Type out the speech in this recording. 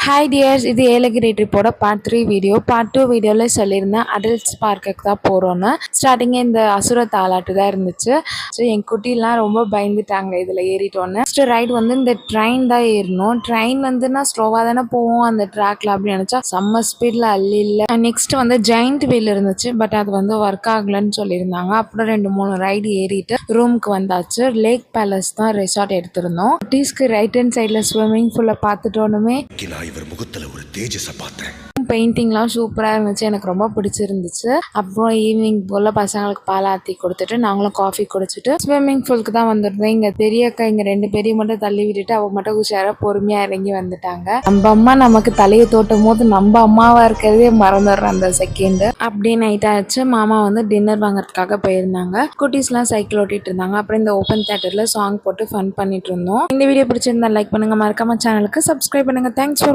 Hi tears, இது Yelagiri ட்ரிப்போட part 3 video. Part 2 வீடியோவில் சொல்லியிருந்தேன் அடல்ட்ஸ் பார்க்குக்கு தான் போகிறோன்னு. ஸ்டார்டிங்கே இந்த அசுர தாலாட்டு தான் இருந்துச்சு. ஸோ என் குட்டிலாம் ரொம்ப பயந்துட்டாங்க இதில் ஏறிட்டோன்னு. ஃபஸ்ட்டு ரைட் வந்து இந்த ட்ரெயின் தான் ஏறணும். ட்ரெயின் வந்துன்னா ஸ்லோவாக தானே போவோம் அந்த ட்ராக்ல அப்படின்னு நினச்சா செம்ம ஸ்பீடில் இல்லை. நெக்ஸ்ட் வந்து ஜெயிண்ட் வீல் இருந்துச்சு, பட் அது வந்து ஒர்க் ஆகலைன்னு சொல்லியிருந்தாங்க. அப்புறம் 2-3 ரைடு ஏறிட்டு ரூமுக்கு வந்தாச்சு. லேக் பேலஸ் தான் ரெசார்ட் எடுத்திருந்தோம். குட்டீஸ்க்கு ரைட் ஹேண்ட் சைடில் ஸ்விம்மிங் பூலை பார்த்துட்டோன்னுமே இவர் முகத்துல ஒரு தேஜஸ பார்த்தேன். பெயிண்டிங்லாம் சூப்பராக இருந்துச்சு, எனக்கு ரொம்ப பிடிச்சிருந்துச்சு. அப்புறம் ஈவினிங் போல் பசங்களுக்கு பால் ஆற்றி கொடுத்துட்டு நாங்களும் காஃபி குடிச்சிட்டு ஸ்விம்மிங் பூலுக்கு தான் வந்துருந்தோம். இங்கே பெரியக்கா இங்கே 2 பேரையும் மட்டும் தள்ளி விட்டுட்டு அவங்க மட்டும் உஷாராக பொறுமையாக இறங்கி வந்துட்டாங்க. நம்ம அம்மா நமக்கு தலையை தோட்டும் போது நம்ம அம்மாவாக இருக்கிறதே மறந்துடுறோம் அந்த செகண்டு. அப்படியே நைட் ஆச்சு. மாமா வந்து டின்னர் வாங்குறதுக்காக போயிருந்தாங்க. குட்டீஸ்லாம் சைக்கிள் ஓட்டிட்டு இருந்தாங்க. அப்புறம் இந்த ஓப்பன் தியேட்டரில் சாங் போட்டு ஃபன் பண்ணிட்டு இருந்தோம். இந்த வீடியோ பிடிச்சிருந்தா லைக் பண்ணுங்க, மறக்காம சேனலுக்கு சப்ஸ்கிரைப் பண்ணுங்க. Thanks for